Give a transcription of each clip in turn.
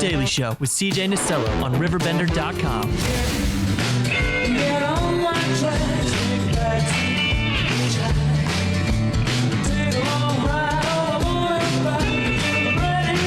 Daily Show with CJ Nasello on RiverBender.com. Get on my track, take backseat, take a long ride on the motorbike, ready.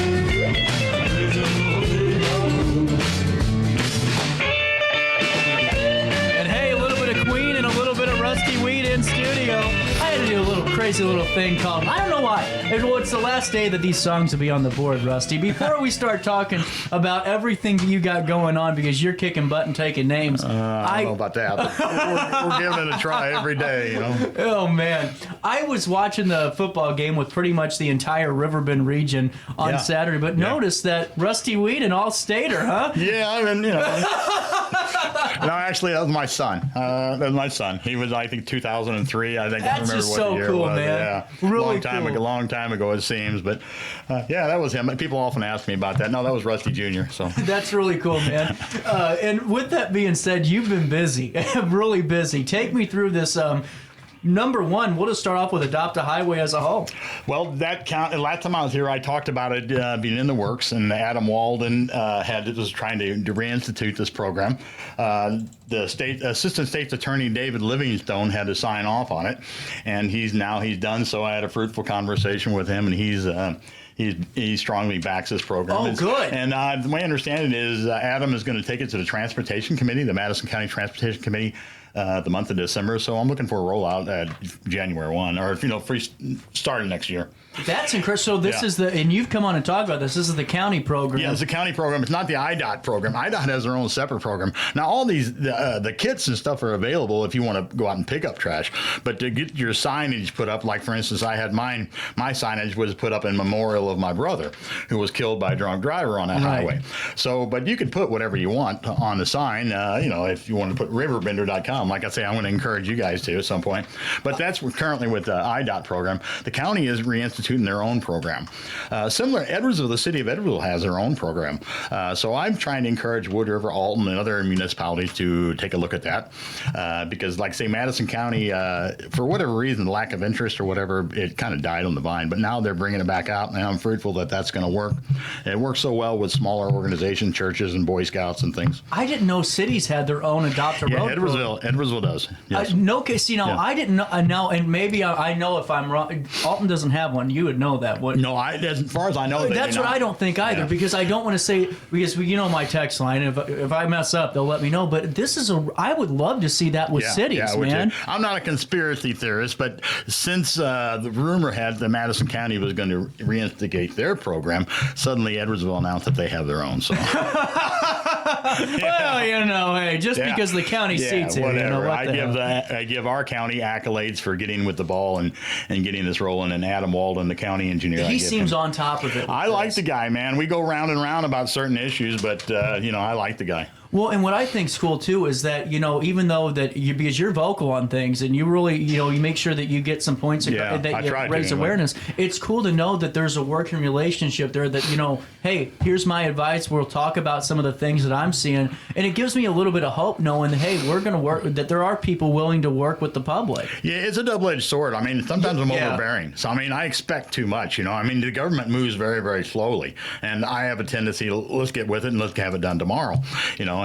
And hey, a little bit of Queen and a little bit of Rusty Weed in studio. I had to do a little crazy little thing called, I don't know why. Well, it's the last day that these songs will be on the board, Rusty. Before we start talking about everything that you got going on, because you're kicking butt and taking names. I don't know about that, but we're giving it a try every day, you know. Oh, man. I was watching the football game with pretty much the entire Riverbend region on Saturday, but noticed that Rusty Weed and All-Stater, huh? Yeah, I mean, you know. No, actually, that was my son. He was, I think, 2003. I think I remember just what so the year cool, was. man. Yeah, Really long time ago, it seems. But yeah, that was him. People often ask me about that. No, that was Rusty Jr. So that's really cool, man. And with that being said, you've been busy, really busy. Take me through this. Number one, we'll just start off with Adopt a Highway as a whole. Well, that last time I was here, I talked about it being in the works, and Adam Walden was trying to reinstitute this program. The Assistant State's Attorney David Livingstone had to sign off on it, and he's done so. I had a fruitful conversation with him, and he strongly backs this program. Oh, good. And the way I understand it is Adam is going to take it to the Transportation Committee, the Madison County Transportation Committee, the month of December. So I'm looking for a rollout at January 1, or starting next year. That's incredible. So this is and you've come on and talked about this. This is the county program. Yeah, it's a county program. It's not the IDOT program. IDOT has their own separate program. Now, all these, the kits and stuff are available if you want to go out and pick up trash. But to get your signage put up, like, for instance, I had my signage was put up in memorial of my brother, who was killed by a drunk driver on that highway. So, but you can put whatever you want on the sign, if you want to put RiverBender.com. Like I say, I'm going to encourage you guys to at some point. But that's currently with the IDOT program. The county is reinstituting their own program. Similar, Edwardsville, the city of Edwardsville has their own program. So I'm trying to encourage Wood River, Alton, and other municipalities to take a look at that. Because, like, say, Madison County, for whatever reason, lack of interest or whatever, it kind of died on the vine. But now they're bringing it back out, and I'm fruitful that that's going to work. It works so well with smaller organizations, churches, and Boy Scouts and things. I didn't know cities had their own Adopt a Road program. Edwardsville does. Yes. I didn't know. And maybe I know if I'm wrong. Alton doesn't have one. You would know that, wouldn't you? No, as far as I know, that's what I don't think either, because I don't want to say, because my text line, if I mess up, they'll let me know. But I would love to see that with cities, man. I'm not a conspiracy theorist, but since the rumor had that Madison County was going to reinstigate their program, suddenly Edwardsville announced that they have their own. So. Well, hey, just because the county seats it, whatever. I give our county accolades for getting with the ball and getting this rolling, and Adam Walden, the county engineer. He seems on top of it. I like the guy, man. We go round and round about certain issues, but I like the guy. Well, and what I think's cool too is that even though because you're vocal on things and you really you make sure that you get some points that you raise awareness. It's cool to know that there's a working relationship there. That hey, here's my advice. We'll talk about some of the things that I'm seeing, and it gives me a little bit of hope knowing that hey, we're going to work. That there are people willing to work with the public. Yeah, it's a double-edged sword. I mean, sometimes I'm overbearing. So I mean, I expect too much. I mean, the government moves very, very slowly, and I have a tendency to let's get with it and let's have it done tomorrow.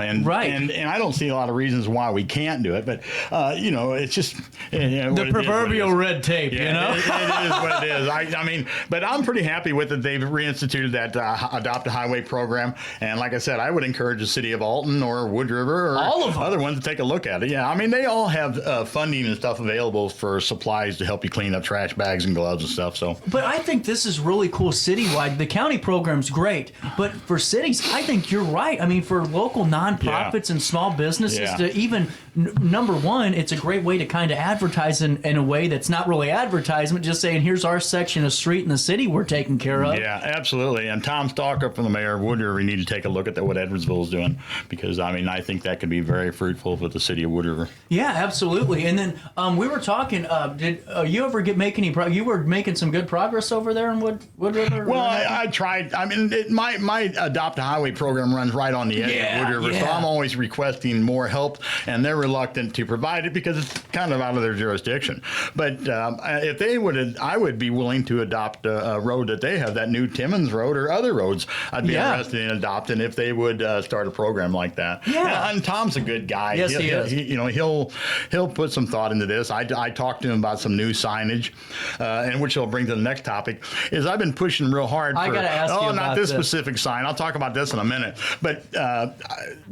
And I don't see a lot of reasons why we can't do it, but it's just the proverbial red tape. It is what it is. I mean, but I'm pretty happy with it. They've reinstituted that Adopt a Highway program, and like I said, I would encourage the city of Alton or Wood River or all of them. Other ones to take a look at it. Yeah, I mean, they all have funding and stuff available for supplies to help you clean up trash bags and gloves and stuff. So, but I think this is really cool citywide. The county program's great, but for cities, I think you're right. I mean, for local nonprofits and small businesses to even number one, it's a great way to kind of advertise in a way that's not really advertisement, just saying here's our section of street in the city we're taking care of. Yeah, absolutely. And Tom Stalker from the mayor of Wood River, we need to take a look at what Edwardsville is Phil's doing, because I mean I think that could be very fruitful for the city of Wood River. Yeah, absolutely. And then we were talking. Did you ever make any? You were making some good progress over there in Wood River. Well, I tried. I mean, my Adopt a Highway program runs right on the edge of Wood River, so I'm always requesting more help, and they're reluctant to provide it because it's kind of out of their jurisdiction. But if they would, I would be willing to adopt a road that they have, that new Timmons Road or other roads. I'd be interested in adopting if they would start a program like that. Yeah, and Tom's a good guy. Yes, he is. He'll put some thought into this. I talked to him about some new signage, and which he'll bring to the next topic. Is I've been pushing real hard. I got to ask you about not this specific sign. I'll talk about this in a minute. But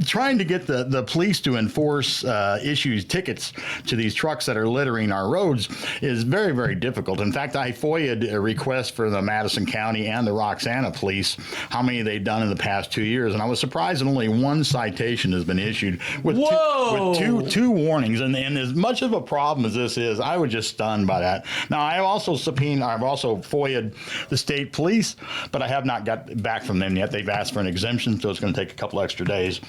trying to get the police to enforce tickets to these trucks that are littering our roads is very, very difficult. In fact, I FOIA'd a request for the Madison County and the Roxana police, how many they've done in the past 2 years, and I was surprised that only one citation has been issued with two warnings. And as much of a problem as this is, I was just stunned by that. Now, I've also FOIA'd the state police, but I have not got back from them yet. They've asked for an exemption, so it's going to take a couple extra days.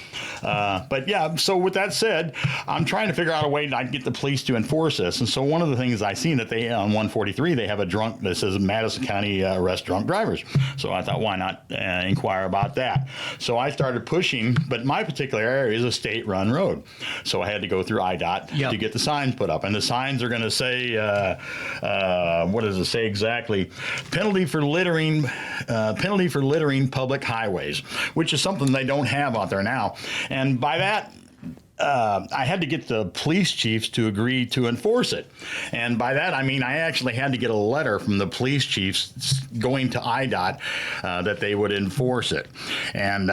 But yeah, so with that said, I'm trying to figure out a way to get the police to enforce this. And so one of the things I seen that they on 143, they have a drunk that says Madison County arrest drunk drivers. So I thought, why not inquire about that? So I started pushing, but my particular area is a state-run road. So I had to go through IDOT to get the signs put up. And the signs are going to say, what does it say exactly? Penalty for littering public highways, which is something they don't have out there now. And by that, I had to get the police chiefs to agree to enforce it. And by that, I mean, I actually had to get a letter from the police chiefs going to IDOT that they would enforce it. And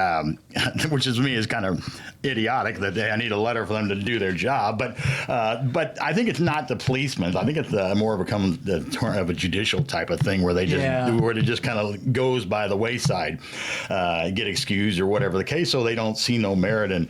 which to me is kind of idiotic that I need a letter for them to do their job. But I think it's not the policemen. I think it's more of a judicial type of thing where they just where it just kind of goes by the wayside, get excused or whatever the case. So they don't see no merit in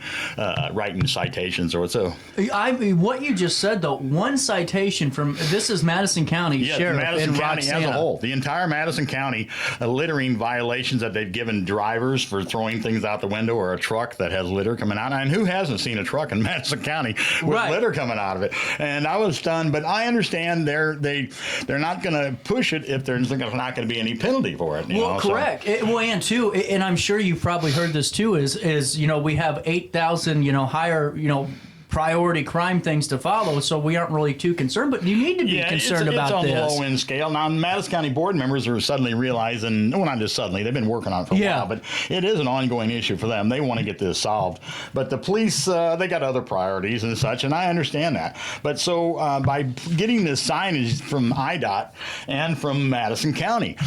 writing citations or so. I mean, what you just said though, one citation from this is Madison County Sheriff Madison in County Roxana. as a whole, the entire Madison County littering violations that they've given drivers for throwing things out the window or a truck that has litter coming out. And who hasn't seen a truck in Madison County with litter coming out of it? And I was stunned, but I understand they're not going to push it if there's not going to be any penalty for it. Correct. And too, and I'm sure you've probably heard this too, is we have 8,000 higher priority crime things to follow, so we aren't really too concerned, but you need to be concerned about this. It's on the low-end scale. Now, Madison County board members are suddenly realizing, well, not just suddenly, they've been working on it for a while, but it is an ongoing issue for them. They want to get this solved. But the police, they got other priorities and such, and I understand that. But so by getting this signage from IDOT and from Madison County,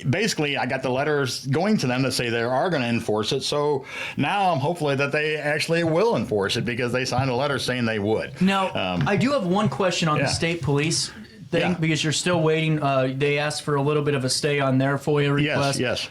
basically I got the letters going to them that say they are going to enforce it. So now I'm hopefully that they actually will enforce it because they signed a letter saying they would. Now, I do have one question on the state police thing because you're still waiting. They asked for a little bit of a stay on their FOIA request. Yes.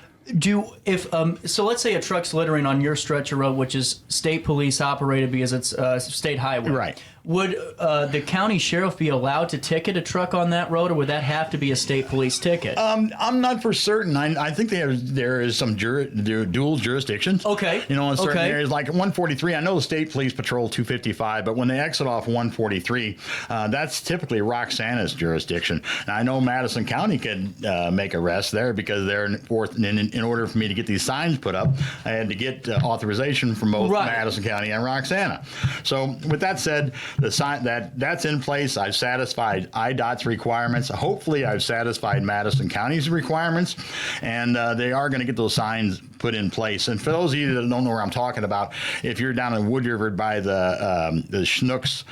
So let's say a truck's littering on your stretch of road, which is state police operated because it's state highway. Right. Would the county sheriff be allowed to ticket a truck on that road, or would that have to be a state police ticket? I'm not for certain. I think there is some dual jurisdictions. Okay. In certain areas like 143. I know the state police patrol 255, but when they exit off 143, that's typically Roxana's jurisdiction. And I know Madison County could make arrests there because they're in order for me to get these signs put up, I had to get authorization from both Madison County and Roxana. So with that said, the sign that's in place. I've satisfied IDOT's requirements. Hopefully, I've satisfied Madison County's requirements, and they are going to get those signs put in place. And for those of you that don't know where I'm talking about, if you're down in Wood River by the Schnucks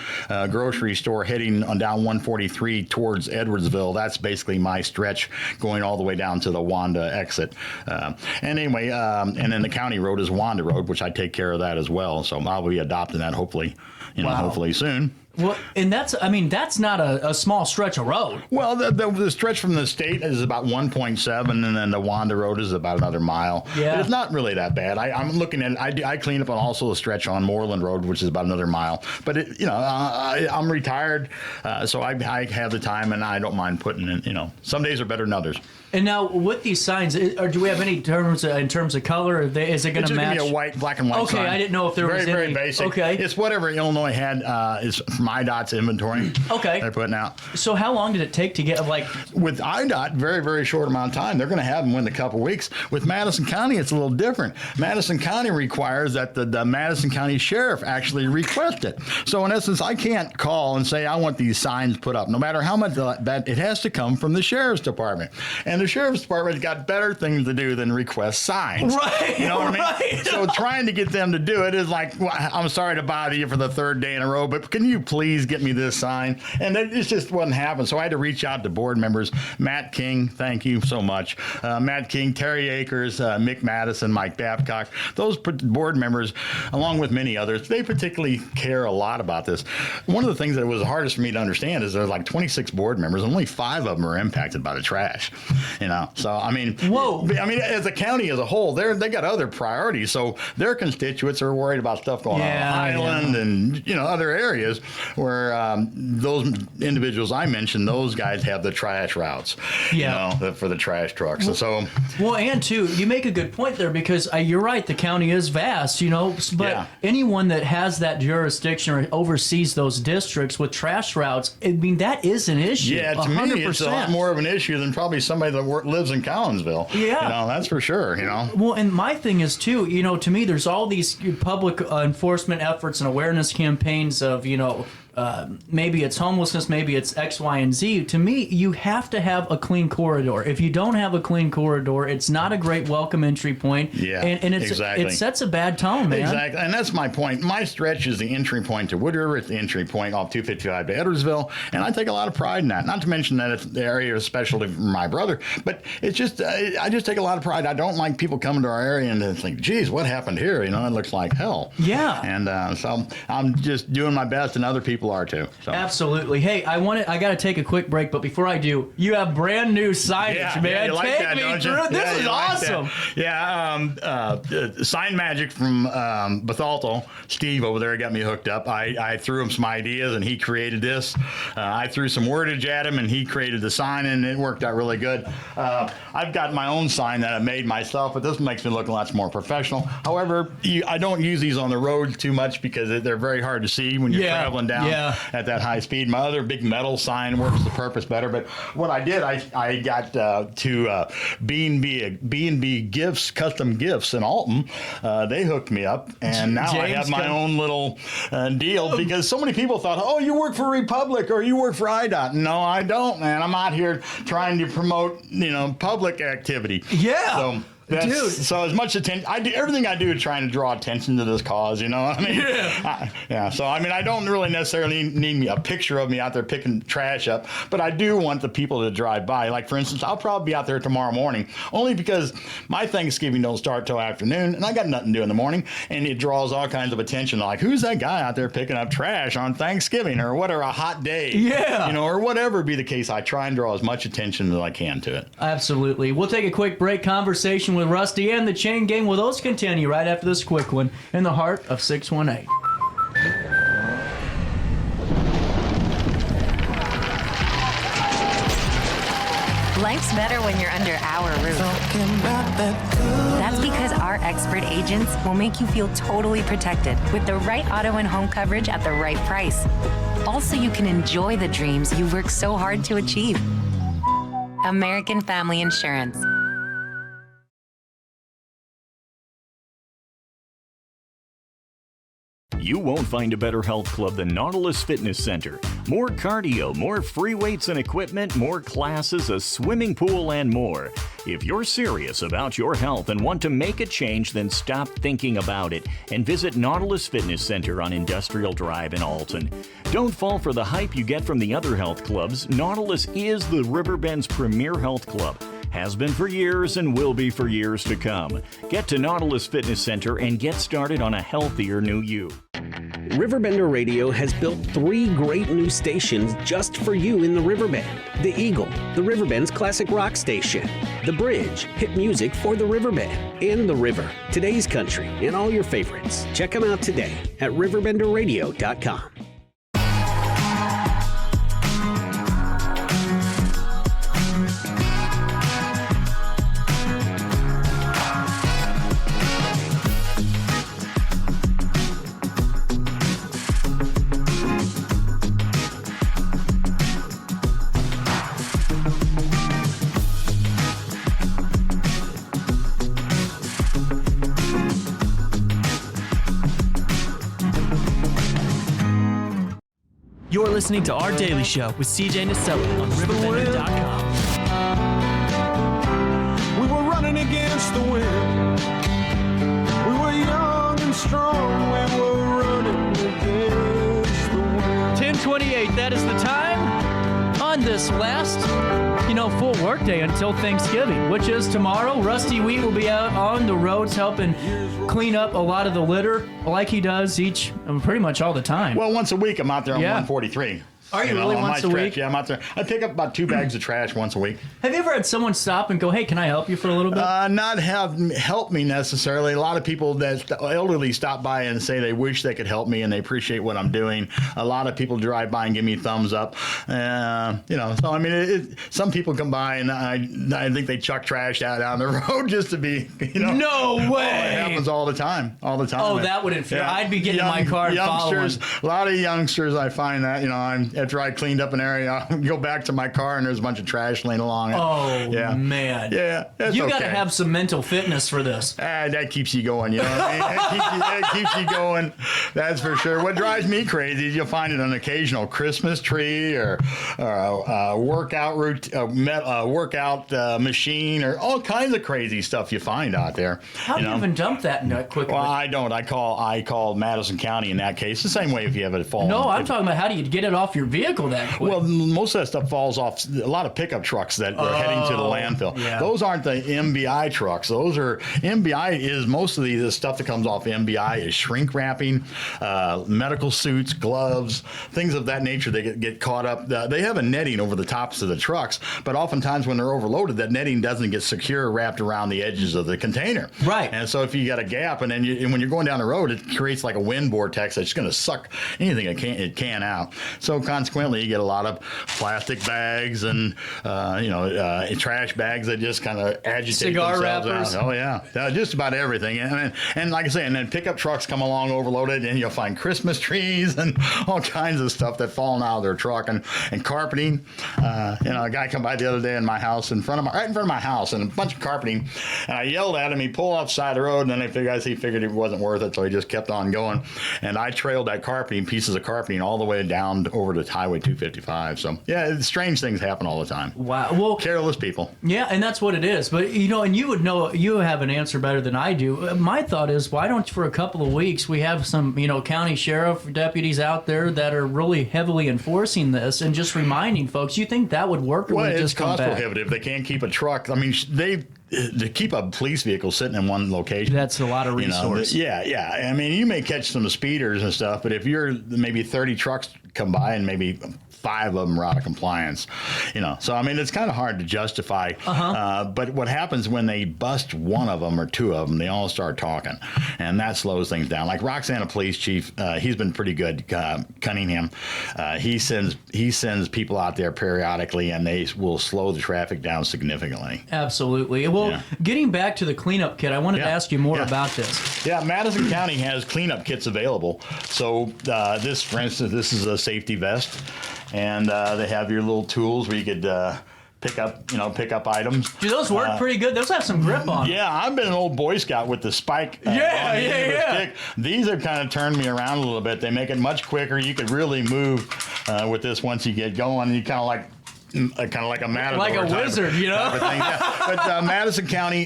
grocery store heading on down 143 towards Edwardsville, that's basically my stretch going all the way down to the Wanda exit. And then the county road is Wanda Road, which I take care of that as well. So I'll be adopting that hopefully, hopefully soon. Well, and that's not a small stretch of road. Well, the stretch from the state is about 1.7, and then the Wanda Road is about another mile. Yeah. It's not really that bad. I'm looking at it. I clean up on also a stretch on Moreland Road, which is about another mile. But, I'm retired, so I have the time, and I don't mind putting in, some days are better than others. And now, with these signs, do we have any terms in terms of color? Is it going to match? It's going to be a black and white sign. Okay, I didn't know if there was any. Very basic. Okay. It's whatever Illinois had is from IDOT's inventory. Okay. They're putting out. So how long did it take to get, With IDOT, very, very short amount of time. They're going to have them within a couple weeks. With Madison County, it's a little different. Madison County requires that the Madison County Sheriff actually request it. So, in essence, I can't call and say, I want these signs put up, no matter how much that it has to come from the Sheriff's Department. And the Sheriff's Department's got better things to do than request signs. Right. You know what I mean? So trying to get them to do it is like, well, I'm sorry to bother you for the third day in a row, but can you please get me this sign? And it just wasn't happening. So I had to reach out to board members. Matt King, thank you so much. Matt King, Terry Akers, Mick Madison, Mike Babcock. Those board members, along with many others, they particularly care a lot about this. One of the things that was hardest for me to understand is there's like 26 board members, and only 5 of them are impacted by the trash. So, whoa. As a county as a whole, they got other priorities. So their constituents are worried about stuff going on in Highland and, other areas where those individuals I mentioned, those guys have the trash routes, for the trash trucks. And so. Well, and too, you make a good point there because you're right, the county is vast, but anyone that has that jurisdiction or oversees those districts with trash routes, that is an issue. Yeah, to 100%. Me, it's a lot more of an issue than probably somebody that lives in Collinsville. Yeah. That's for sure, Well, and my thing is, too, to me, there's all these public enforcement efforts and awareness campaigns of, maybe it's homelessness, maybe it's X, Y, and Z. To me, you have to have a clean corridor. If you don't have a clean corridor, it's not a great welcome entry point. Yeah, and exactly. It sets a bad tone, man. Exactly, and that's my point. My stretch is the entry point to Wood River. It's the entry point off 255 to Edwardsville, and I take a lot of pride in that. Not to mention that it's the area of specialty for my brother, but it's just, I just take a lot of pride. I don't like people coming to our area and think, geez, what happened here? It looks like hell. Yeah. And so I'm just doing my best, and other people are too. So. Absolutely. Hey, I got to take a quick break, but before I do, you have brand new signage, man. Yeah, you like take that, me don't through. You? This is awesome. Sign Magic from Bethalto. Steve over there got me hooked up. I threw him some ideas, and he created this. I threw some wordage at him, and he created the sign, and it worked out really good. I've got my own sign that I made myself, but this makes me look a lot more professional. However, I don't use these on the road too much because they're very hard to see when you're traveling down at that high speed. My other big metal sign works the purpose better. But what I did, I got to B&B Gifts, Custom Gifts in Alton. They hooked me up, and now I have my own little deal because so many people thought, oh, you work for Republic or you work for IDOT. No, I don't, man. I'm out here trying to promote, public activity. Yeah. So, dude. So as much attention, I do everything I do trying to draw attention to this cause. Yeah. So I don't really necessarily need a picture of me out there picking trash up, but I do want the people to drive by. Like for instance, I'll probably be out there tomorrow morning, only because my Thanksgiving don't start till afternoon, and I got nothing to do in the morning, and it draws all kinds of attention. Like who's that guy out there picking up trash on Thanksgiving or whatever, a hot day? Yeah. Or whatever be the case. I try and draw as much attention as I can to it. Absolutely. We'll take a quick break. Conversation with Rusty and the Chain Gang. Will those continue right after this quick one in the heart of 618? Life's better when you're under our roof. That's because our expert agents will make you feel totally protected with the right auto and home coverage at the right price. Also, you can enjoy the dreams you work so hard to achieve. American Family Insurance. You won't find a better health club than Nautilus Fitness Center. More cardio, more free weights and equipment, more classes, a swimming pool, and more. If you're serious about your health and want to make a change, then stop thinking about it and visit Nautilus Fitness Center on Industrial Drive in Alton. Don't fall for the hype you get from the other health clubs. Nautilus is the Riverbend's premier health club. Has been for years and will be for years to come. Get to Nautilus Fitness Center and get started on a healthier new you. RiverBender Radio has built 3 great new stations just for you in the Riverbend. The Eagle, the Riverbend's classic rock station. The Bridge, hit music for the Riverbend. And The River, today's country, and all your favorites. Check them out today at RiverBender.com. You're listening to Our Daily Show with CJ Naselli on RiverBender.com. We were running against the wind. We were young and strong. We were running against the wind. 10:28, that is the time on this last, full workday until Thanksgiving, which is tomorrow. Rusty Wheat will be out on the roads helping clean up a lot of the litter like he does pretty much all the time. Well, once a week I'm out there on 143. Are you really once a week? Yeah, I'm out there. I pick up about 2 bags of trash once a week. Have you ever had someone stop and go, "Hey, can I help you for a little bit?" Not help me necessarily. A lot of people that elderly stop by and say they wish they could help me and they appreciate what I'm doing. A lot of people drive by and give me thumbs up. So I mean, some people come by and I think they chuck trash out on the road just to be, No way. Oh, it happens all the time. Oh, that would infuriate. Yeah. I'd be getting in my car and following. A lot of youngsters, I find that, after I cleaned up an area, I'll go back to my car and there's a bunch of trash laying along it. Oh, yeah. Man. Yeah, that's you got to have some mental fitness for this. That keeps you going, you know what I mean? That keeps you going, that's for sure. What drives me crazy is you'll find an occasional Christmas tree or a workout machine or all kinds of crazy stuff you find out there. How do you even dump that quickly? Well, I don't. I call Madison County in that case. The same way if you have a fall. No, I'm talking about how do you get it off your vehicle that quick? Well, most of that stuff falls off a lot of pickup trucks that are heading to the landfill. Yeah. Those aren't the MBI trucks. Those are MBI is most of the stuff that comes off MBI is shrink wrapping, medical suits, gloves, things of that nature. They get caught up. They have a netting over the tops of the trucks, but oftentimes when they're overloaded, that netting doesn't get secure wrapped around the edges of the container. Right. And so if you got a gap, and then when you're going down the road, it creates like a wind vortex that's going to suck anything it can out. So consequently, you get a lot of plastic bags and trash bags that just kind of agitate cigar themselves wrappers. out. Oh yeah, just about everything. And like I say, and then pickup trucks come along overloaded, and you'll find Christmas trees and all kinds of stuff that fallen out of their truck and carpeting. A guy come by the other day in my house right in front of my house, and a bunch of carpeting. And I yelled at him. He pulled off the side of the road, and then he figured it wasn't worth it, so he just kept on going. And I trailed that pieces of carpeting all the way down over to Highway 255. So yeah, strange things happen all the time. Wow. Well, careless people. Yeah, and that's what it is. But and you would know, you have an answer better than I do. My thought is, why don't for a couple of weeks we have some county sheriff deputies out there that are really heavily enforcing this and just reminding folks? You think that would work? Or Well, would it it's just come cost back? prohibitive. They can't keep a truck. I mean, to keep a police vehicle sitting in one location. That's a lot of resources. Yeah. I mean, you may catch some speeders and stuff, but if you're maybe 30 trucks come by and maybe 5 of them are out of compliance, So, I mean, it's kind of hard to justify. But what happens when they bust one of them or 2 of them, they all start talking, and that slows things down. Like Roxana Police Chief, he's been pretty good, Cunningham. He sends people out there periodically, and they will slow the traffic down significantly. Absolutely. Well, getting back to the cleanup kit, I wanted to ask you more about this. Yeah, Madison County has cleanup kits available. So this, for instance, this is a safety vest. And they have your little tools where you could pick up items. Do those work pretty good? Those have some grip on them. Yeah, I've been an old Boy Scout with the spike. Yeah. These have kind of turned me around a little bit. They make it much quicker. You could really move with this once you get going. You kind of like kind of like a matador, like a wizard, you know. Type of thing. Yeah. But Madison County,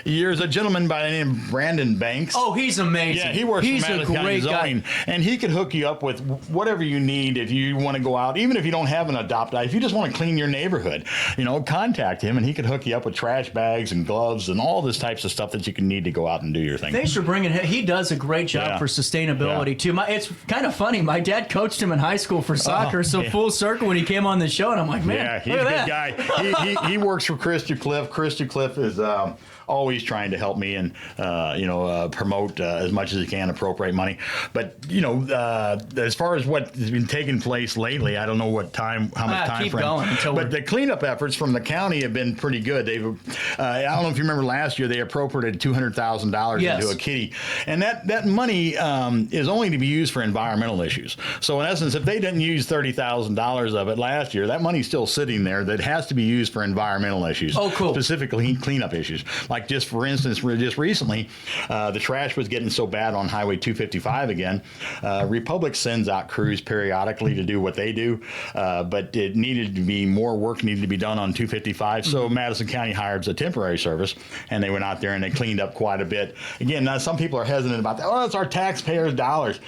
there's a gentleman by the name of Brandon Banks. Oh, he's amazing. Yeah, he works for Madison County Zoning, and he could hook you up with whatever you need if you want to go out, even if you don't have an adopt-a. If you just want to clean your neighborhood, contact him, and he could hook you up with trash bags and gloves and all this types of stuff that you can need to go out and do your thing. Thanks for bringing him. He does a great job for sustainability too. It's kind of funny. My dad coached him in high school for soccer, full circle when he came on the show, and I'm like, man, he's a good guy. He works for Christy Cliff. Christy Cliff is always trying to help me and promote as much as he can, appropriate money. But as far as what has been taking place lately, I don't know how much time keep frame. Going but the cleanup efforts from the county have been pretty good. They've I don't know if you remember last year, they appropriated $200,000 into a kitty, and that money is only to be used for environmental issues. So in essence, if they didn't use $30,000 of it last year, that money's still sitting there that has to be used for environmental issues. Oh, cool. Specifically cleanup issues. Like just for instance, just recently, the trash was getting so bad on Highway 255 again. Republic sends out crews periodically to do what they do, but it needed to be more work needed to be done on 255. So Madison County hires a temporary service, and they went out there and they cleaned up quite a bit. Again, now some people are hesitant about that. Oh, it's our taxpayers' dollars,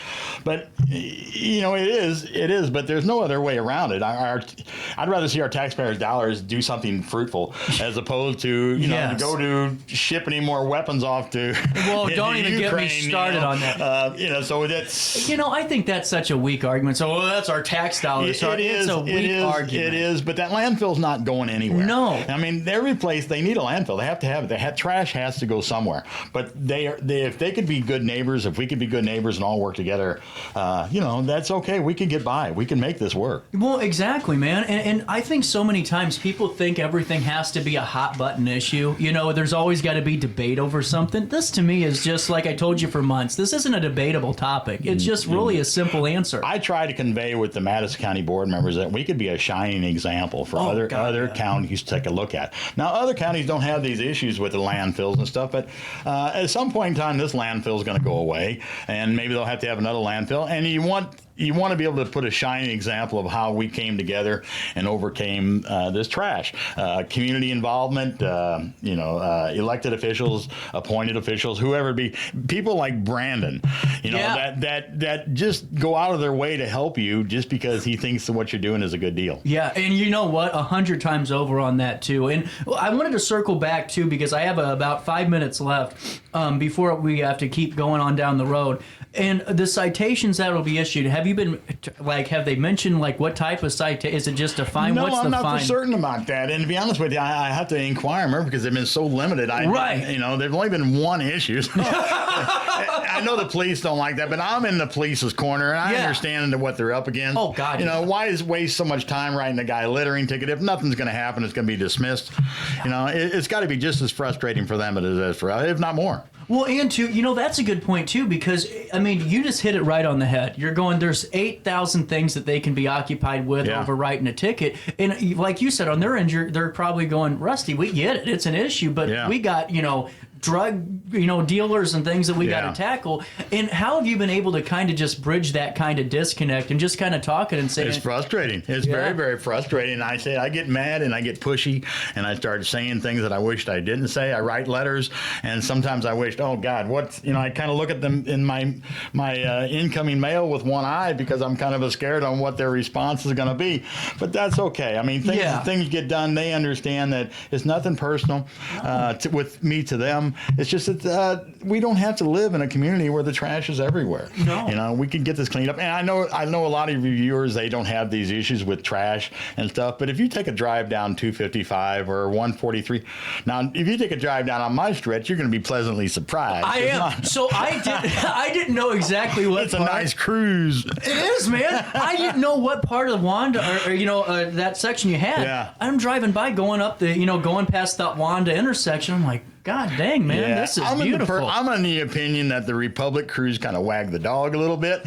but it is. But there's no other way around it. I'd rather see our taxpayers' dollars do something fruitful as opposed to to go to ship any more weapons off to. Well, don't even Ukraine, get me started on that. So that's. I think that's such a weak argument. So that's our tax dollars. It's a weak argument. It is, but that landfill's not going anywhere. No. I mean, every place they need a landfill. They have to have it. Trash has to go somewhere. But if they could be good neighbors, if we could be good neighbors and all work together, that's okay. We can get by. We can make this work. Well, exactly, man. And I think so many times people think everything has to be a hot button issue. There's always got to be debate over something. This to me is just like I told you for months. This isn't a debatable topic. It's just really a simple answer. I try to convey with the Madison County board members that we could be a shining example for other counties to take a look at. Now, other counties don't have these issues with the landfills and stuff, but at some point in time, this landfill is going to go away, and maybe they'll have to have another landfill. And you want to be able to put a shining example of how we came together and overcame this trash. Community involvement, elected officials, appointed officials, whoever it be, people like Brandon, that just go out of their way to help you just because he thinks that what you're doing is a good deal. Yeah, and you know what? 100 times over on that too. And I wanted to circle back too because I have about 5 minutes left before we have to keep going on down the road. And the citations that will be issued, have they mentioned what type of citation? Is it just a fine? No, What's I'm the not fine? for certain about that. And to be honest with you, I have to inquire more because they've been so limited. There's only been one issue. So I know the police don't like that, but I'm in the police's corner, and I understand what they're up against. Oh, God. Why waste so much time writing a guy a littering ticket? If nothing's going to happen, it's going to be dismissed. It's got to be just as frustrating for them as it is for us, if not more. Well, and too, that's a good point too, because you just hit it right on the head. You're going, there's 8,000 things that they can be occupied with over writing a ticket, and like you said, on their end, they're probably going, Rusty, we get it, it's an issue, but we got drug dealers and things that we got to tackle. And how have you been able to kind of just bridge that kind of disconnect and just kind of talk it and say it's frustrating. It's very, very frustrating. I get mad and I get pushy and I start saying things that I wished I didn't say. I write letters and sometimes I wished, oh God, I kind of look at them in my incoming mail with one eye because I'm kind of scared on what their response is going to be. But that's okay. Things get done. They understand that it's nothing personal with me to them. It's just that we don't have to live in a community where the trash is everywhere. No. We can get this cleaned up. And I know a lot of your viewers, they don't have these issues with trash and stuff. But if you take a drive down 255 or 143, now if you take a drive down on my stretch, you're going to be pleasantly surprised. I am. So I didn't know exactly what. It's a nice cruise. It is, man. I didn't know what part of Wanda or that section you had. Yeah. I'm driving by, going up going past that Wanda intersection. I'm like, God dang, man, this is beautiful. I'm in the opinion that the Republic crews kind of wag the dog a little bit.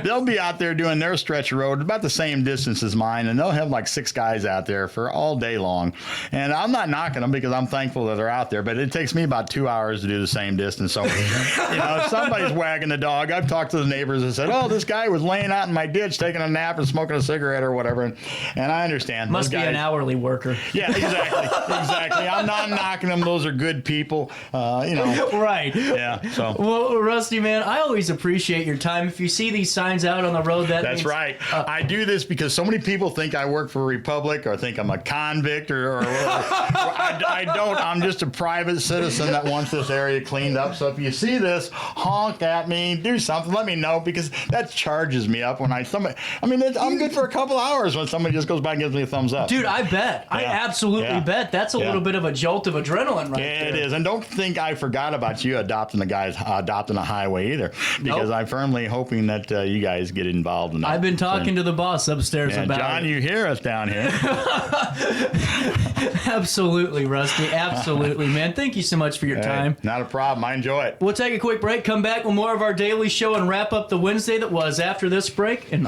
They'll be out there doing their stretch of road about the same distance as mine, and they'll have like 6 guys out there for all day long. And I'm not knocking them because I'm thankful that they're out there, but it takes me about 2 hours to do the same distance. So, if somebody's wagging the dog, I've talked to the neighbors and said, "Oh, this guy was laying out in my ditch taking a nap and smoking a cigarette or whatever," and I understand. Must be an hourly worker. Yeah, exactly. I'm not knocking them. Those are good people, Right. Yeah. So. Well, Rusty, man, I always appreciate your time. If you see these signs out on the road, that's means, right. I do this because so many people think I work for Republic or think I'm a convict or I don't. I'm just a private citizen that wants this area cleaned up. So if you see this, honk at me, do something, let me know, because that charges me up when I'm good for a couple hours when somebody just goes by and gives me a thumbs up. Dude, I bet. Yeah. I absolutely bet. That's a little bit of a jolt of adrenaline right there. It is. And don't think I forgot about you adopting a highway either, because I'm firmly hoping that you guys get involved in that. I've been talking to the boss upstairs about John, it. you hear us down here. Absolutely, Rusty. Absolutely, man. Thank you so much for your time. Not a problem. I enjoy it. We'll take a quick break, come back with more of our daily show, and wrap up the Wednesday that was after this break. And